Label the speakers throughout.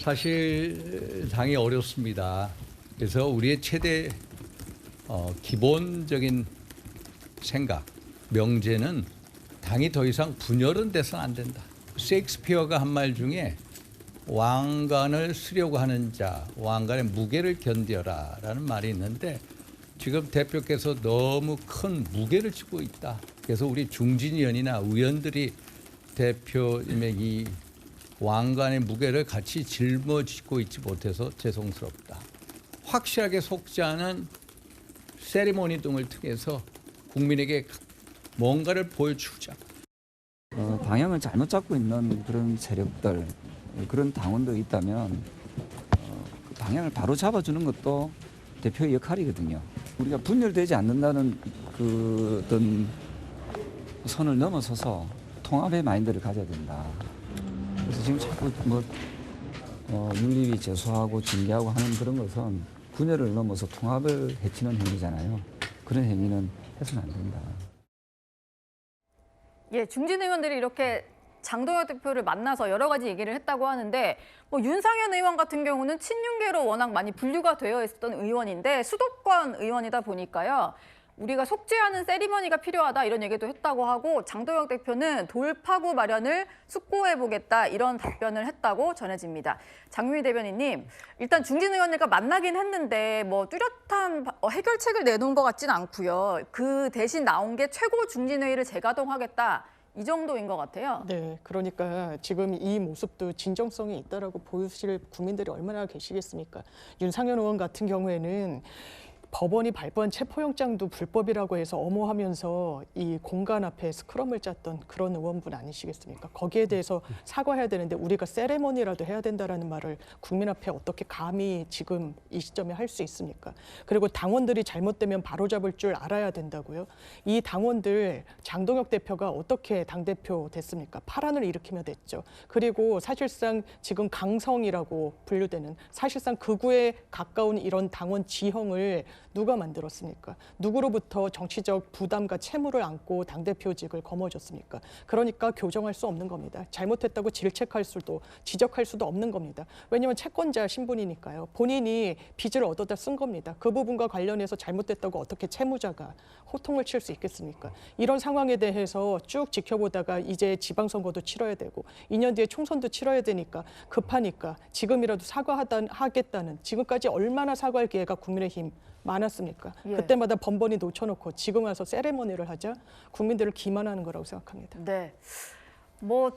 Speaker 1: 사실 당이 어렵습니다. 그래서 우리의 최대 기본적인 생각, 명제는 당이 더 이상 분열은 돼서는 안 된다. 셰익스피어가 한 말 중에 왕관을 쓰려고 하는 자, 왕관의 무게를 견뎌라 라는 말이 있는데 지금 대표께서 너무 큰 무게를 지고 있다. 그래서 우리 중진위원이나 의원들이 대표님의 이 왕관의 무게를 같이 짊어지고 있지 못해서 죄송스럽다. 확실하게 속지 않은 세리머니 등을 통해서 국민에게 뭔가를 보여주자.
Speaker 2: 방향을 잘못 잡고 있는 그런 세력들, 그런 당원도 있다면 그 방향을 바로 잡아주는 것도 대표의 역할이거든요. 우리가 분열되지 않는다는 그 어떤 선을 넘어서서 통합의 마인드를 가져야 된다. 그래서 지금 자꾸 윤리위 제소하고 징계하고 하는 그런 것은 분열을 넘어서 통합을 해치는 행위잖아요. 그런 행위는 해서는 안 된다.
Speaker 3: 예, 중진 의원들이 이렇게 장동혁 대표를 만나서 여러 가지 얘기를 했다고 하는데 윤상현 의원 같은 경우는 친윤계로 워낙 많이 분류가 되어 있었던 의원인데 수도권 의원이다 보니까요. 우리가 속죄하는 세리머니가 필요하다 이런 얘기도 했다고 하고 장동혁 대표는 돌파구 마련을 숙고해보겠다 이런 답변을 했다고 전해집니다. 장유희 대변인님, 일단 중진 의원들과 만나긴 했는데 뚜렷한 해결책을 내놓은 것 같지는 않고요. 그 대신 나온 게 최고 중진회의를 재가동하겠다. 이 정도인 것 같아요.
Speaker 4: 네, 그러니까 지금 이 모습도 진정성이 있다라고 보여주실 국민들이 얼마나 계시겠습니까? 윤상현 의원 같은 경우에는 법원이 발부한 체포영장도 불법이라고 해서 엄호하면서 이 공간 앞에 스크럼을 짰던 그런 의원분 아니시겠습니까? 거기에 대해서 사과해야 되는데 우리가 세레머니라도 해야 된다라는 말을 국민 앞에 어떻게 감히 지금 이 시점에 할 수 있습니까? 그리고 당원들이 잘못되면 바로잡을 줄 알아야 된다고요. 이 당원들 장동혁 대표가 어떻게 당대표 됐습니까? 파란을 일으키며 됐죠. 그리고 사실상 지금 강성이라고 분류되는 사실상 극우에 가까운 이런 당원 지형을 누가 만들었습니까? 누구로부터 정치적 부담과 채무를 안고 당대표직을 거머쥐었습니까? 그러니까 교정할 수 없는 겁니다. 잘못했다고 질책할 수도 지적할 수도 없는 겁니다. 왜냐하면 채권자 신분이니까요. 본인이 빚을 얻어다 쓴 겁니다. 그 부분과 관련해서 잘못됐다고 어떻게 채무자가 호통을 칠 수 있겠습니까? 이런 상황에 대해서 쭉 지켜보다가 이제 지방선거도 치러야 되고 2년 뒤에 총선도 치러야 되니까 급하니까 지금이라도 사과하겠다는 지금까지 얼마나 사과할 기회가 국민의힘 많았습니까?
Speaker 3: 예.
Speaker 4: 그때마다 번번이 놓쳐놓고 지금 와서 세레머니를 하자 국민들을 기만하는 거라고 생각합니다.
Speaker 3: 네.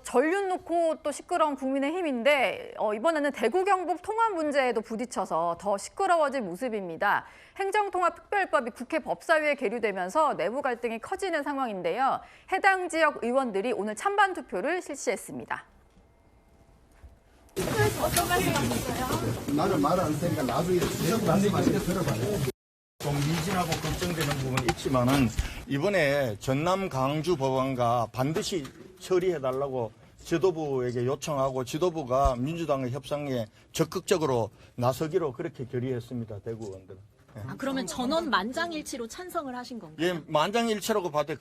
Speaker 3: 전륜 놓고 또 시끄러운 국민의힘인데 이번에는 대구 경북 통합 문제에도 부딪혀서 더 시끄러워질 모습입니다. 행정통합특별법이 국회 법사위에 계류되면서 내부 갈등이 커지는 상황인데요. 해당 지역 의원들이 오늘 찬반 투표를 실시했습니다.
Speaker 5: 어떤 말씀하셨어요?
Speaker 6: 나는 말 안 되니까 나중에 말씀하시게 들어봐요.
Speaker 7: 좀 미진하고 걱정되는 부분이 있지만은 이번에 전남 강주 법원과 반드시 처리해달라고 지도부에게 요청하고 지도부가 민주당의 협상에 적극적으로 나서기로 그렇게 결의했습니다. 대구 의원들은. 예.
Speaker 5: 그러면 전원 만장일치로 찬성을 하신 건가요?
Speaker 7: 예, 만장일치라고 봐도.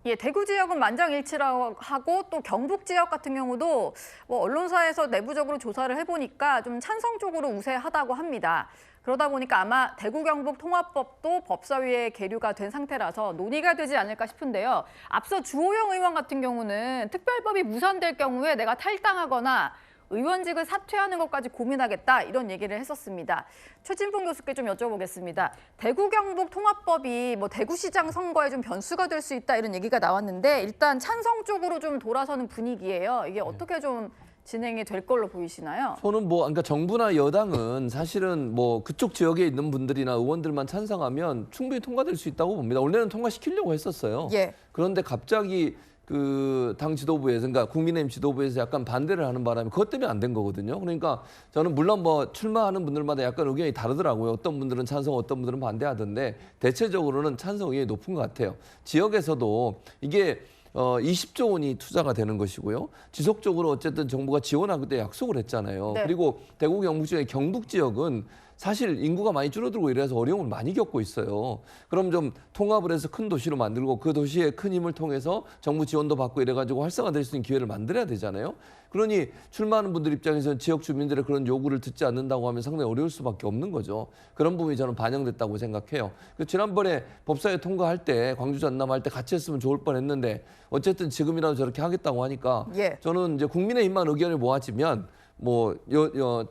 Speaker 3: 예, 대구 지역은 만장일치라고 하고 또 경북 지역 같은 경우도 언론사에서 내부적으로 조사를 해보니까 좀 찬성 쪽으로 우세하다고 합니다. 그러다 보니까 아마 대구 경북 통합법도 법사위에 계류가 된 상태라서 논의가 되지 않을까 싶은데요. 앞서 주호영 의원 같은 경우는 특별법이 무산될 경우에 내가 탈당하거나 의원직을 사퇴하는 것까지 고민하겠다 이런 얘기를 했었습니다. 최진봉 교수께 좀 여쭤보겠습니다. 대구 경북 통합법이 대구시장 선거에 좀 변수가 될 수 있다 이런 얘기가 나왔는데 일단 찬성 쪽으로 좀 돌아서는 분위기예요. 이게 어떻게 좀 진행이 될 걸로 보이시나요?
Speaker 8: 저는 그러니까 정부나 여당은 사실은 그쪽 지역에 있는 분들이나 의원들만 찬성하면 충분히 통과될 수 있다고 봅니다. 원래는 통과시키려고 했었어요.
Speaker 3: 예.
Speaker 8: 그런데 갑자기 그 당 지도부에서, 그러니까 국민의힘 지도부에서 약간 반대를 하는 바람에 그것 때문에 안 된 거거든요. 그러니까 저는 물론 출마하는 분들마다 약간 의견이 다르더라고요. 어떤 분들은 찬성, 어떤 분들은 반대하던데 대체적으로는 찬성 의견이 높은 것 같아요. 지역에서도 이게 20조 원이 투자가 되는 것이고요. 지속적으로 어쨌든 정부가 지원하기도 약속을 했잖아요.
Speaker 3: 네.
Speaker 8: 그리고 대구 경북 지역의 경북 지역은 사실 인구가 많이 줄어들고 이래서 어려움을 많이 겪고 있어요. 그럼 좀 통합을 해서 큰 도시로 만들고 그 도시의 큰 힘을 통해서 정부 지원도 받고 이래가지고 활성화될 수 있는 기회를 만들어야 되잖아요. 그러니 출마하는 분들 입장에서는 지역 주민들의 그런 요구를 듣지 않는다고 하면 상당히 어려울 수밖에 없는 거죠. 그런 부분이 저는 반영됐다고 생각해요. 지난번에 법사위 통과할 때 광주 전남할 때 같이 했으면 좋을 뻔했는데 어쨌든 지금이라도 저렇게 하겠다고 하니까
Speaker 3: 예.
Speaker 8: 저는 이제 국민의힘만 의견을 모아지면 뭐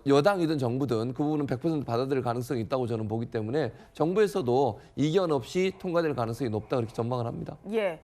Speaker 8: 여당이든 정부든 그 부분은 100% 받아들일 가능성이 있다고 저는 보기 때문에 정부에서도 이견 없이 통과될 가능성이 높다 그렇게 전망을 합니다.
Speaker 3: 예.